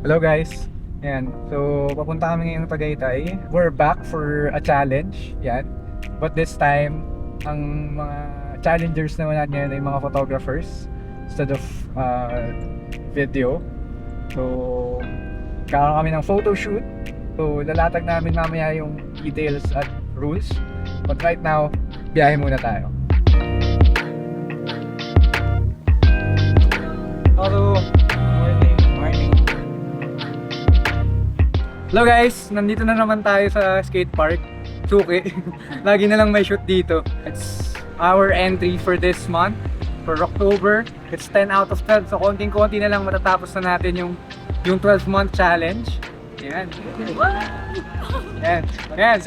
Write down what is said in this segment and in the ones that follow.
Hello guys! Yan. So, papunta kami ngayon ng Tagaytay. We're back for a challenge. Yan. But this time, ang mga challengers naman natin ay mga photographers instead of video. So, kakaroon kami ng photo shoot. So, lalatag namin mamaya yung details at rules. But right now, biyahe muna tayo. Hello! Morning! Hello guys! Nandito na naman tayo sa skate park. Suki. Lagi na lang may shoot dito. It's our entry for this month. For October. It's 10 out of 12. So konting-konti na lang matatapos na natin yung 12-month challenge. Yan. Yan. Yan.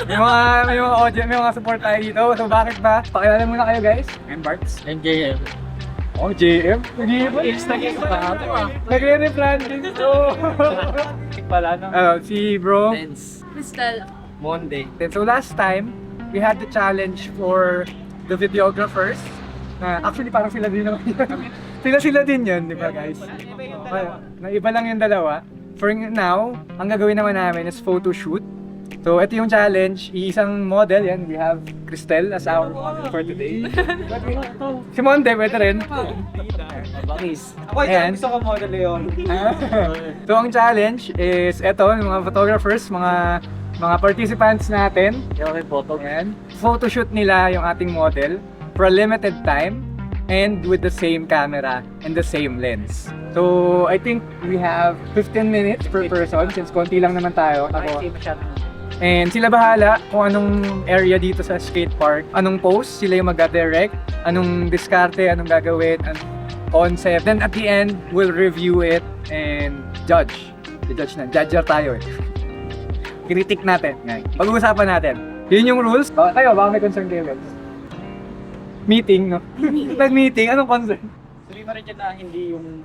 May mga audience, may mga support tayo dito. So bakit ba? Pakilala muna kayo guys. I'm Bartz. I'm JM. Oh, JM? Nagre-rebranding to. Pala no? Si bro. Tense. Crystal. Monday. So last time, we had the challenge for the videographers. Actually parang sila din naman yun. sila din yun, di ba guys? Naiba lang yung dalawa. For now, ang gagawin naman namin is photo shoot. So ito yung challenge, isang model yan. We have Cristel as our model for today. Si Monte, pwede rin. Bakis. Ako yung gusto ko model yun. So ang challenge is ito, yung mga photographers, mga participants natin. Okay, photo. Ayan. Photoshoot nila yung ating model for a limited time and with the same camera and the same lens. So I think we have 15 minutes per person since konti lang naman tayo. And sila bahala kung anong area dito sa skate park, anong pose sila yung mag-direct, anong diskarte, anong gagawin, anong concept. Then at the end, we'll review it and judge. I-judge na. Judger tayo eh. Critic natin. Pag-uusapan natin. Yun yung rules. Tayo, baka may concern kayo guys? Meeting, no? Nag-meeting, anong concern? Sabi mo rin dyan na hindi yung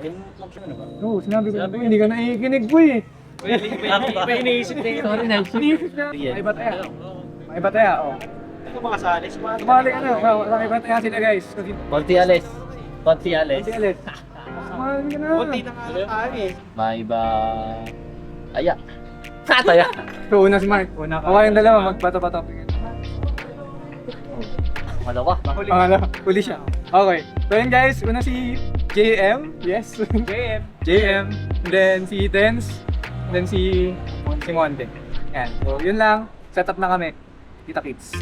yung function ano ba? Oo, sinabi ko, hindi ka nakikinig po eh. May iniisip din. Sorry na. May bataya. May bataya, oh. Ito mga salis. Tumali ka na, may bataya sila guys. Konti alis. Konti alis. Kasi ulit. Tumali ka na. Konti na nga eh. May iba... Aya. Taya. So, una si Mark. Okay yung dalawa, magbato-bato. Malawa. Pangalawa, huli siya. Okay. So yun guys, una si JM. Yes. JM. And then si Tense. And then si Monte. Yan. So yun lang. Set up na kami. Kita kits.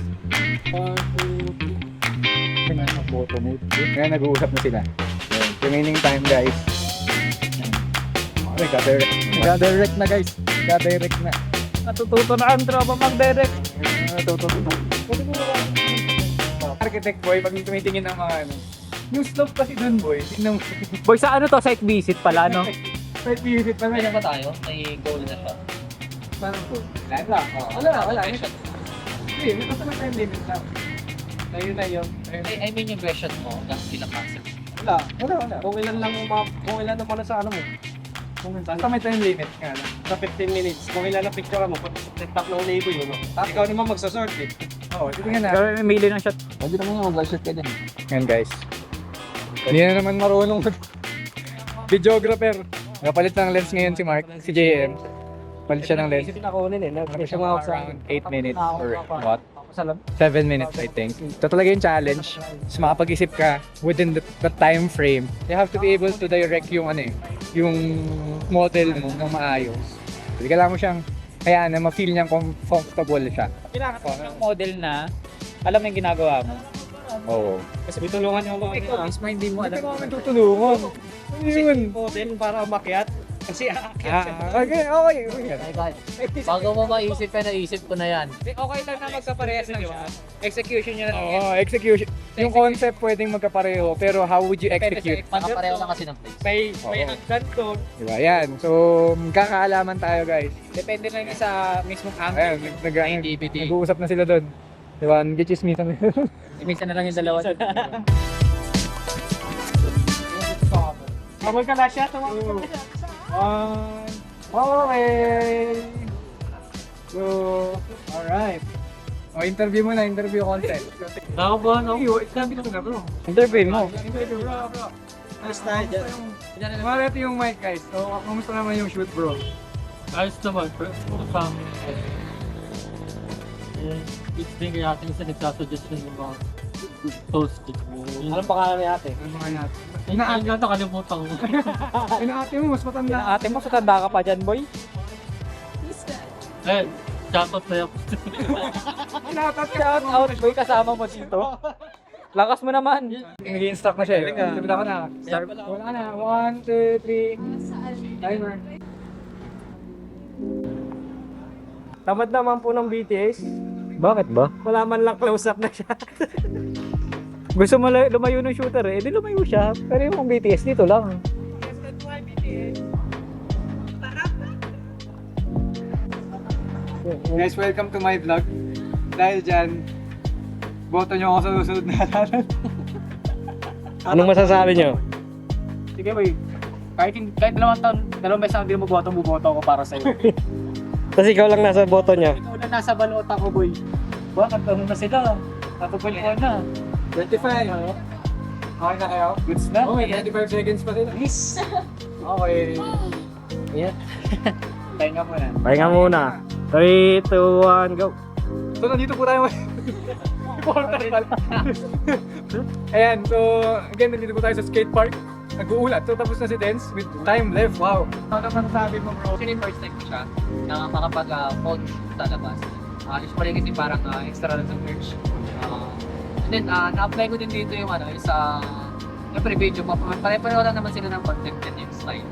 Photo mode. Ngayon nag-uusap na sila. Yan. Remaining time guys. Nag-direct na guys. Nag-direct na. Natututo na ang tropa mag-direct. Natututo na. Architect boy, pag tumitingin ng mga ano. Yung slope kasi dun boy. Tingnan mo. Boy, sa ano to? Site visit pala, no? Site visit pa Kaya na. ba tayo? May goal na siya. Parang po. Wala. Hindi, may basta may time limit lang. Tayo na yun. I mean yung question mo, yung pinaka-concept. Wala. Kung ilan naman sa ano mo. Basta may time limit nga lang. Sa 15 minutes, kung ilan na picture mo, TikTok ng libo yun. Tapos ikaw naman magsasort eh. Oo, tingnan na. Pero may mili ng shot. Pwede naman yung mag-shot ka din. Yan guys. Hindi na naman marunong videographer. Nakapalit ng lens ngayon si Mark, si JM. Palit siya ng lens. Pinakunin eh. Ano siya mga around 8 minutes or what? 7 minutes I think. Ito talaga yung challenge. So makapag-isip ka within the time frame. You have to be able to direct yung yung model mo ng maayos. Hindi kailangan mo siyang hayaan na ma-feel niyang comfortable siya. Kailangan ko ng model na alam mo yung ginagawa mo. Oo. Kasi tutulungan niyo ako. Ikaw mismo hindi mo Hindi alam. ko kami tutulungan. Ano yun? Model para umakyat. Kasi aakyat siya. Okay. Bago mo maisip ka, naisip ko na yan. Okay lang na magkaparehas lang siya. Execution niya na lang. Oo, execution. Yung concept pwedeng magkapareho, pero how would you execute? Nakapareho lang kasi ng place. May Oo. hagdan doon. Diba? Yan. So, magkakaalaman tayo guys. Depende lang sa mismong Ayan, angle. nag-uusap na sila doon. Diba? Nag-chismisan na. Minsan na lang yung dalawa. Bawal ka na siya. Tumawag ka siya. Okay. So, alright. O, interview mo na, interview content. Ako ba? No? Sabi ko na bro. Interview mo. Interview bro. First tayo dyan. Ito yung mic guys. So, kamusta naman yung shoot bro? Ayos naman, pero kasama it's been kaya atin sa nagsasuggest ng mga toast. Anong pangalan ni ate? Ano mga natin? Inaat nga ito, kalimutan ko. Ate mo, mas matanda. Ate mo, sa tanda ka pa dyan, boy? Eh, shoutout na yan. Shout out, boy, kasama mo dito. Lakas mo naman. Nag-i-instruct na siya eh. Sabi ako na. Start. Wala na. 1, 2, 3. Timer. Tamad naman po ng BTS. Bakit ba? Wala man lang close-up na siya. Gusto mo lumayo ng shooter eh, di lumayo siya. Pero yung BTS dito lang. Guys, welcome to my vlog. Dahil dyan, boto nyo ako sa susunod na halalan. Anong masasabi nyo? Sige boy. Kahit 2 beses na hindi mo bumoto ako para sa'yo. Tapos ikaw lang nasa boto niya. Ikaw na nasa balota ko boy. Bakit na sila? Natupulikuan na. 25. Okay na kayo? Goods na? Okay, 25 seconds pa sila. Yes. Okay. Ayan. Pahinga mo na. Pahinga muna. 3, 2, 1, go! So, nandito po tayo. Important pala. Ayan, so, again, nandito po tayo sa skate park. Nag-uulat. So, tapos na si Dens with time left. Wow. Ano naman sabi mo, bro? Actually, first time ko siya na makapag-phone sa labas. Usually kasi parang extra lang sa merch. And then, na-apply ko din dito yung yung sa video pa. Pare-pareho lang naman sila ng content and yung style.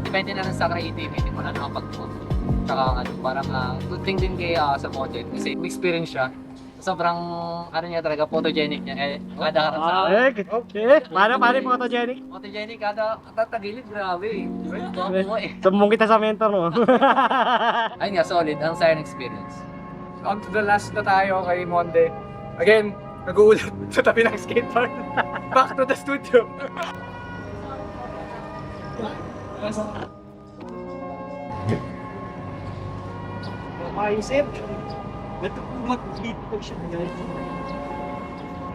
Depende na lang sa creativity mo na nakapag-phone. Tsaka parang good thing din kay sa model kasi may experience siya. Sobrang niya talaga, photogenic niya. Kada harap sa Okay. Paano photogenic? photogenic, kada tatagilid, grabe. Sumbong kita sa mentor mo. Ayun nga, solid ang siren experience. On to the last na tayo kay Monde. Again, nag-uulat sa tabi ng skate park. Back to the studio. Maisip. Ito po mag-dito siya guys.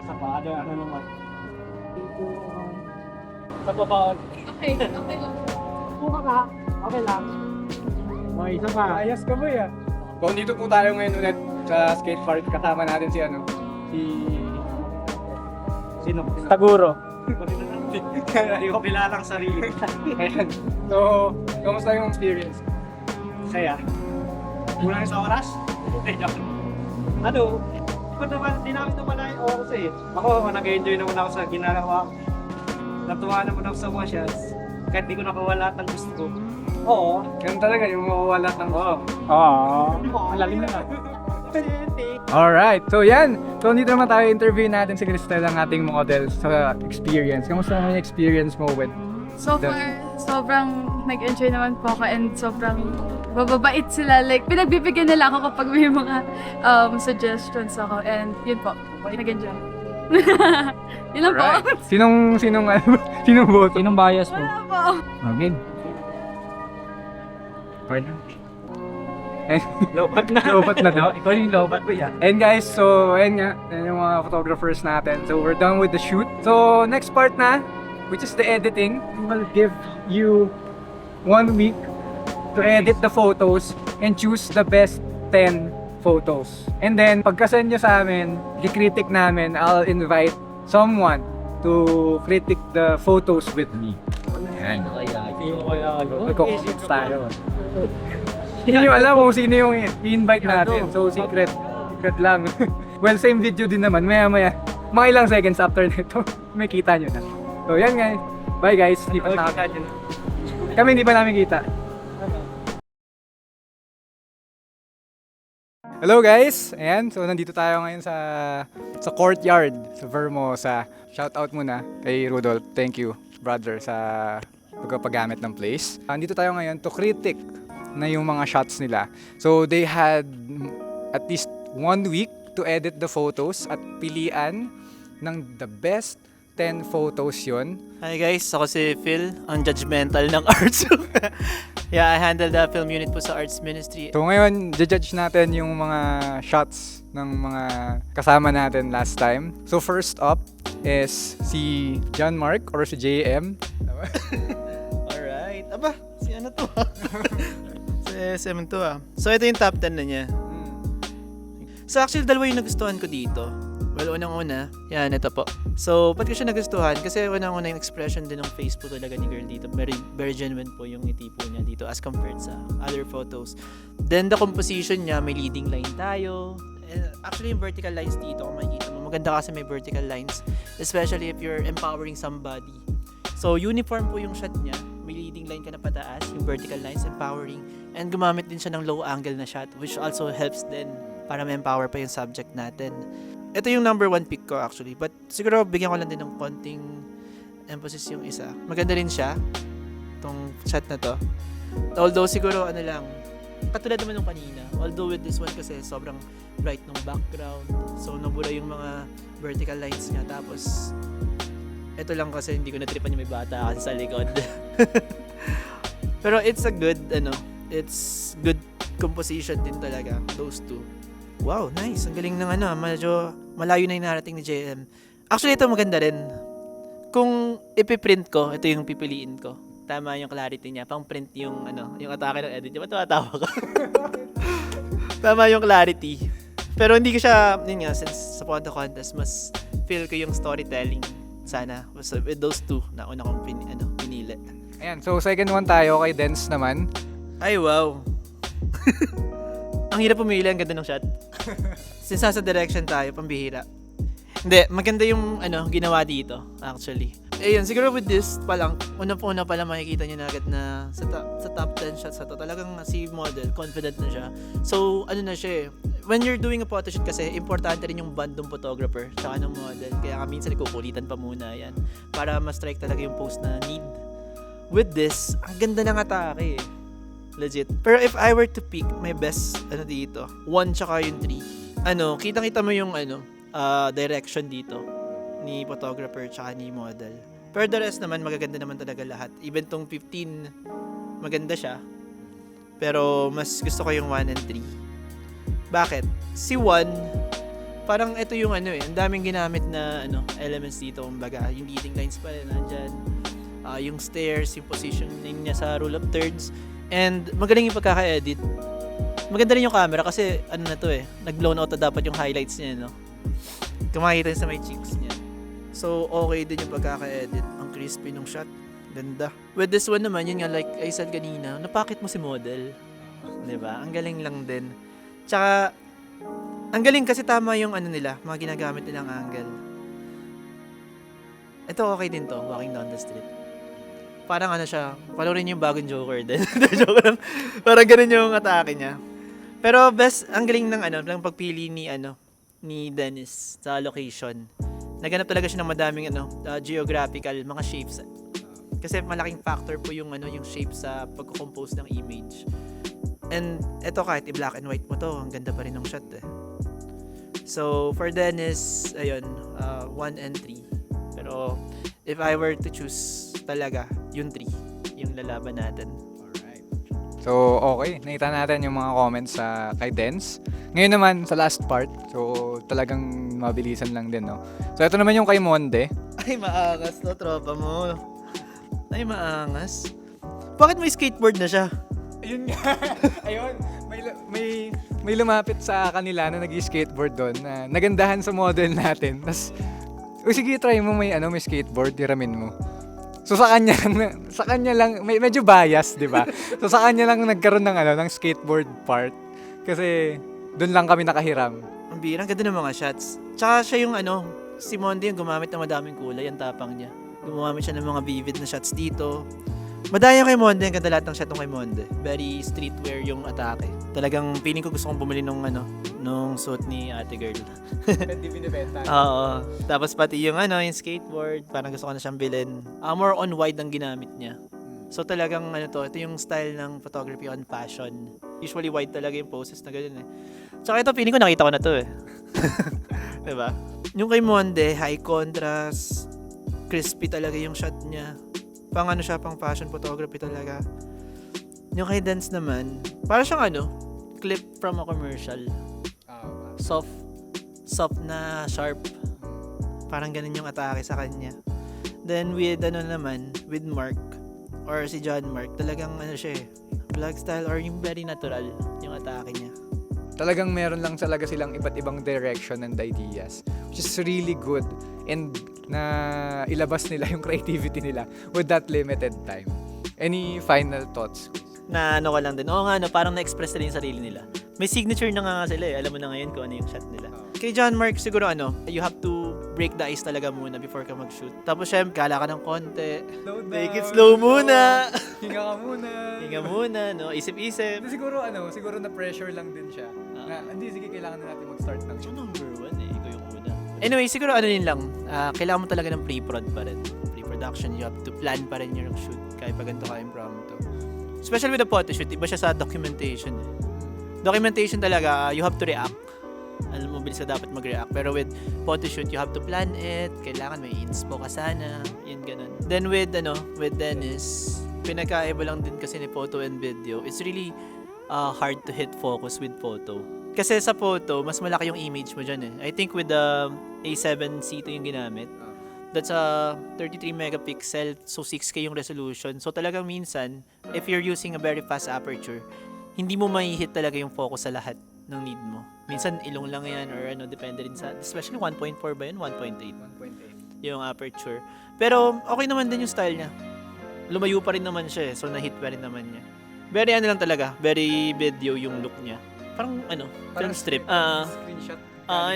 Sa paano, ano naman. Sa baba. Okay, okay lang. Buka ka. Okay lang. Okay, isa pa. Ayos ka mo yan. So, dito po tayo ngayon ulit sa skate park. Kasama natin si Sino? Taguro. Hindi ko kilalang sarili. Ayan. So, kamusta yung experience? Saya. Kulang sa oras? Ano? Di namin naman na yung oras eh. Ako, nag-enjoy naman ako sa ginagawa ko. Natuwa naman ako sa mga shots. Kahit di ko nakuha lahat ng gusto ko. Oo. Ganun talaga, yung mawawala ng Oo. Malalim na lang. Alright, so yan. So dito naman tayo interview natin si Cristel, ang ating model sa experience. Kamusta naman yung experience mo with So far, sobrang nag-enjoy naman po ako and sobrang bababait sila. Like, pinagbibigyan nila ako kapag may mga suggestions ako. And yun po, nag-enjoy. Yun lang po. Alright. Sinong boto? Sinong bias mo? Wala po. Okay. Okay na. Lobat na. Lobat na daw. Ikaw yung lobat mo yan. And guys, so ayun nga, yan yung mga photographers natin. So we're done with the shoot. So next part na, which is the editing. We'll give you 1 week to edit the photos and choose the best 10 photos. And then, pagka-send nyo sa amin, i-critic namin, I'll invite someone to critic the photos with me. Ayan. Nagko-comments tayo. Hindi nyo alam kung sino yung i-invite natin. So, secret. Secret lang. Well, same video din naman. Maya-maya, mga ilang seconds after nito, may kita nyo na. So, yan guys. Bye guys. Lipat na kami. Kami hindi pa namin kita. Hello guys! Ayan, so nandito tayo ngayon sa courtyard sa Vermosa. Shoutout muna kay Rudolph. Thank you, brother, sa pagpapagamit ng place. Nandito tayo ngayon to critic na yung mga shots nila. So they had at least 1 week to edit the photos at pilian ng the best 10 photos yon. Hi guys, ako si Phil, ang judgmental ng arts. Yeah, I handle the film unit po sa Arts Ministry. So ngayon, judge natin yung mga shots ng mga kasama natin last time. So first up is si John Mark or si JM. Alright. Aba, si ano to? Si SM to So ito yung top 10 na niya. So actually, dalawa yung nagustuhan ko dito. Well, unang-una, yan, ito po. So, ba't ko siya nagustuhan? Kasi unang-una yung expression din ng face po talaga ni girl dito. Very, very genuine po yung ngiti po niya dito as compared sa other photos. Then, the composition niya, may leading line tayo. Actually, yung vertical lines dito, kung makikita mo, maganda kasi may vertical lines. Especially if you're empowering somebody. So, uniform po yung shot niya. May leading line ka na pataas, yung vertical lines, empowering. And gumamit din siya ng low angle na shot, which also helps din para ma-empower pa yung subject natin. Ito yung number 1 pick ko actually. But siguro bigyan ko lang din ng konting emphasis yung isa. Maganda rin siya. Itong shot na to. Although siguro ano lang. Katulad naman nung kanina. Although with this one kasi sobrang bright nung background. So nabura yung mga vertical lines niya. Tapos ito lang kasi hindi ko na-tripan yung may bata kasi sa likod. Pero it's a good it's good composition din talaga. Those two. Wow, nice. Ang galing ng medyo malayo na yung narating ni JM. Actually, ito maganda rin. Kung ipiprint ko, ito yung pipiliin ko. Tama yung clarity niya. Pang print yung yung atake ng edit. Di ba tumatawa ka? Tama yung clarity. Pero hindi ko siya, yun nga, since sa Ponto Contest, mas feel ko yung storytelling sana. So, with those two na una kong pinili. Ayan, so second one tayo kay Dance naman. Ay, wow. Ang hirap pumili, ang ganda ng shot. Since nasa direction tayo, pambihira. Hindi, maganda yung ginawa dito, actually. Ayun, siguro with this pa lang, una pa lang makikita niyo na agad na sa top 10 shots na to, talagang si model, confident na siya. So, na siya when you're doing a photo shoot kasi, importante rin yung bond ng photographer tsaka ng model. Kaya nga minsan ikukulitan pa muna yan para ma-strike talaga yung pose na need. With this, ang ganda ng atake legit. Pero if I were to pick my best dito, 1 tsaka yung 3. Kitang-kita mo yung direction dito ni photographer tsaka ni model. Pero the rest naman magaganda naman talaga lahat. Even tong 15 maganda siya. Pero mas gusto ko yung 1 and 3. Bakit? Si 1 parang ito yung ang daming ginamit na elements dito, kumbaga yung leading lines pa rin nandyan. Yung stairs, yung positioning niya sa rule of thirds. And magaling yung pagkaka-edit. Maganda rin yung camera kasi nag-blown out na dapat yung highlights niya, kumakita sa may cheeks niya. So okay din yung pagkaka-edit. Ang crispy nung shot. Ganda. With this one naman, yun nga like I said kanina, napakit mo si model. 'Di ba? Ang galing lang din. Tsaka ang galing kasi tama yung nila, mga ginagamit nilang angle. Ito okay din to, walking down the street. Parang siya, panoorin yung bagong Joker din. Joke lang. Parang ganun yung atake niya. Pero best, ang galing ng ng pagpili ni ni Dennis sa location. Naganap talaga siya ng madaming geographical mga shapes. Kasi malaking factor po yung yung shape sa pagko-compose ng image. And eto kahit i-black and white mo to, ang ganda pa rin ng shot So for Dennis, ayun, 1 and 3. Pero if I were to choose talaga, yung 3, yung lalaban natin. Alright. So, okay. Nakita natin yung mga comments sa kay Dance. Ngayon naman, sa last part. So, talagang mabilisan lang din, no? So, ito naman yung kay Monde. Ay, maangas to, tropa mo. Ay, maangas. Bakit may skateboard na siya? Ayun nga. Ayun. May lumapit sa kanila na nag-skateboard doon na nagandahan sa model natin. Tapos, sige, try mo may skateboard, tiramin mo. So sa kanya lang medyo bias, 'di ba? So sa kanya lang nagkaroon ng skateboard part kasi doon lang kami nakahiram. Ang birang ganda ng mga shots. Tsaka siya yung si Monde yung gumamit ng madaming kulay, ang tapang niya. Gumamit siya ng mga vivid na shots dito. Madaya kay Monde, ang ganda lahat ng shot ng kay Monde. Very streetwear yung atake. Talagang feeling ko gusto kong bumili nung suit ni ate girl. Hindi binibenta. Oo. Tapos pati yung yung skateboard, parang gusto ko na siyang bilhin. More on wide ang ginamit niya. So talagang ito yung style ng photography on fashion. Usually wide talaga yung poses na ganyan Tsaka ito, feeling ko nakita ko na to Diba? Yung kay Monde, high contrast, crispy talaga yung shot niya. Pang pang fashion photography talaga. Yung kay Dance naman, para siyang clip from a commercial. Soft na sharp. Parang ganun yung atake sa kanya. Then with with Mark or si John Mark, talagang siya vlog style or yung very natural yung atake niya. Talagang meron lang talaga silang iba't ibang direction and ideas, which is really good, and na ilabas nila yung creativity nila with that limited time. Any final thoughts? Na ko lang din. Oo nga, parang na-express nila yung sarili nila. May signature na nga sila eh. Alam mo na ngayon kung ano yung shot nila. Kay John Mark, siguro you have to break the ice talaga muna before ka mag-shoot. Tapos syempre, kala ka ng konti. Take it slow muna. Hinga ka muna. Hinga muna, no? Isip-isip. Siguro na pressure lang din siya. Na, hindi, sige, kailangan na natin mag-start ng So, number 1 eh. Ikaw yung una. Anyway, siguro din lang. Kailangan mo talaga ng pre-prod pa rin. Pre-production, you have to plan pa rin yung shoot. Kahit pa ganito ka impromptu. Especially with the photo shoot, iba siya sa documentation. Documentation talaga, you have to react. Alam mo, bilis ka dapat mag-react. Pero with photo shoot, you have to plan it. Kailangan may inspo ka sana. Yun, ganun. Then with Dennis, pinagkaiba lang din kasi ni photo and video. It's really hard to hit focus with photo. Kasi sa photo, mas malaki yung image mo dyan eh. I think with the A7C ito yung ginamit. That's a 33 megapixel, so 6K yung resolution. So talagang minsan, if you're using a very fast aperture, hindi mo mai-hit talaga yung focus sa lahat ng need mo. Minsan ilong lang yan or depende rin sa, especially 1.4 ba yun? 1.8 yung aperture. Pero okay naman din yung style niya. Lumayo pa rin naman siya so na-hit pa rin naman niya. Very lang talaga, very video yung look niya. Parang film strip. Screenshot.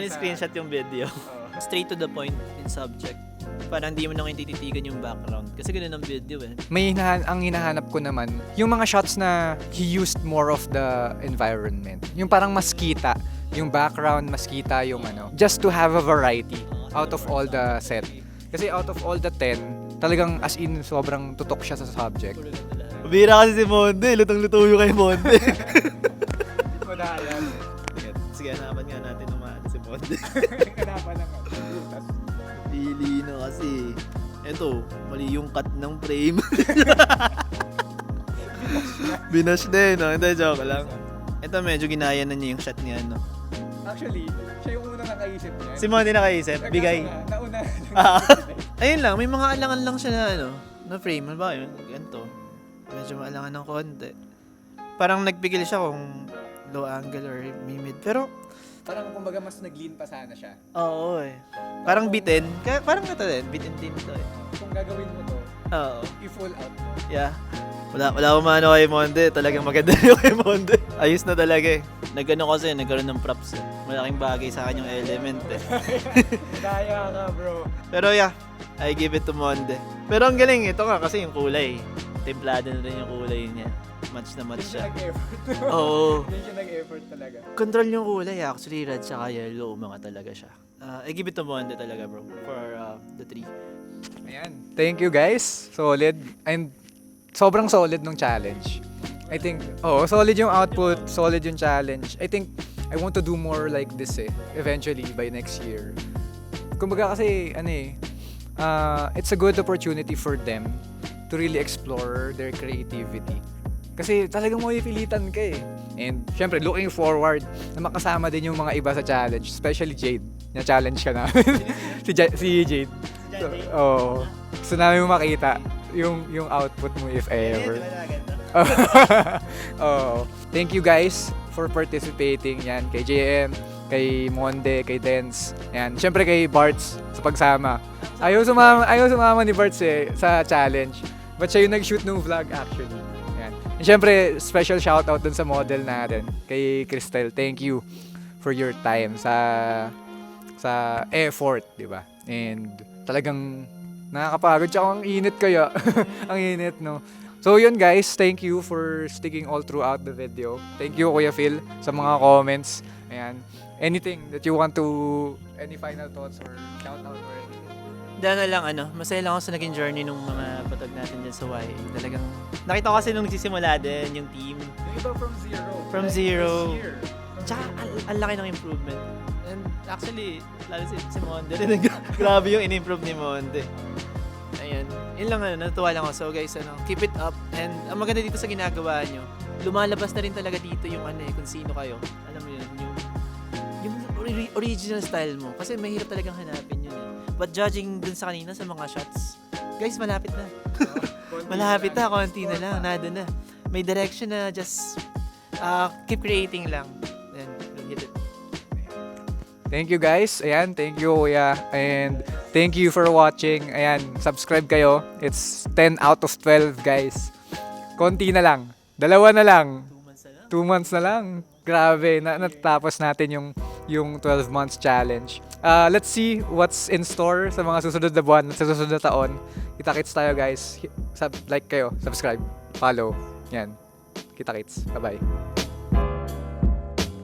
Screenshot yung video. Straight to the point in subject. Parang hindi mo nang tititigan yung background. Kasi ganun ang video eh. Ang hinahanap ko naman, yung mga shots na he used more of the environment. Yung parang mas kita, yung background, mas kita yung just to have a variety out of all the set. Kasi out of all the 10, talagang as in sobrang tutok siya sa subject. Bira kasi si Monde, lutang-luto yung kay Monde. Wala yan. Sige, hanapan nga natin naman si Monde. Hanapan naman. Pili na kasi. Eto, mali yung cut ng frame. Binash din, no? Hindi, joke lang. Ito medyo ginaya na niya yung shot niya, no? Actually, siya yung unang nakaisip niya. Si Monde nakaisip, bigay. Nauna. Ayun lang, may mga alangan lang siya na frame. Ano ba yun? Ganito. Medyo maalangan ng konti. Parang nagpigil siya kung low angle or mid. Pero, Parang kumbaga mas nag-lean pa sana siya. oo eh. Parang bitin. Kaya parang ito din. Bitin din ito eh. Kung gagawin mo to, Oo. i-full out mo. Yeah. Wala akong maano kay Monde. Talagang maganda yung kay Monde. Ayos na talaga eh. Nagkaroon ng props eh. Malaking bagay sa akin yung element eh. Daya ka, bro. Pero yeah, I give it to Monde. Pero ang galing, ito nga kasi yung kulay. Templado na rin yung kulay niya. Match na match siya. Nag-effort. Oo. Yan siya nag-effort talaga. Control yung kulay actually, red saka yellow, mga talaga siya. I give it to Monde talaga bro, for the 3. Ayan. Thank you guys. Solid. And sobrang solid nung challenge. I think, solid yung output, solid yung challenge. I think, I want to do more like this eventually by next year. Kumbaga kasi, it's a good opportunity for them to really explore their creativity. Kasi talagang mapipilitan ka eh. And syempre, looking forward na makasama din yung mga iba sa challenge, especially Jade. Na-challenge ka na. si Jade. Oo. Gusto namin makita yung output mo if ever. Oh. Thank you guys for participating yan. Kay JM, kay Monde, kay Dens. Yan. Syempre kay Barts sa pagsama. Ayaw sumama ni Barts sa challenge. But siya yung nag-shoot ng vlog actually. Yan. And syempre, special shoutout dun sa model natin. Kay Cristel. Thank you for your time sa effort, di ba? And talagang nakakapagod. Tsaka ang init kaya. Ang init, no? So yun guys, thank you for sticking all throughout the video. Thank you Kuya Phil sa mga comments. Ayan. Anything that you want to, any final thoughts or shout out or anything? Dahil lang masaya lang ako sa naging journey nung mga patag natin dyan sa YA. Talagang, nakita ko kasi nung nagsisimula din yung team. Yung iba from zero. From Like, zero. this year. Tsaka, ang laki ng improvement. And actually, lalo si Monde rin. Grabe yung in-improve ni Monde. Ayan. Yun lang natuwa lang ako. So guys, keep it up. And ang maganda dito sa ginagawa nyo, lumalabas na rin talaga dito yung kung sino kayo. Alam mo yun, yung original style mo. Kasi mahirap talagang hanapin yun But judging dun sa kanina sa mga shots, guys, malapit na. Malapit na, konti na lang, nado na. May direction na, just keep creating lang. Then, you'll hit it. Thank you guys. Ayan, thank you kuya. And thank you for watching. Ayan, subscribe kayo. It's 10 out of 12 guys. Konti na lang. 2 na lang. 2 months na lang. Grabe, natatapos natin yung 12 months challenge. Let's see what's in store sa mga susunod na buwan, sa susunod na taon. Kita-kits tayo guys. Like kayo, subscribe, follow. Yan. Kita-kits. Bye-bye.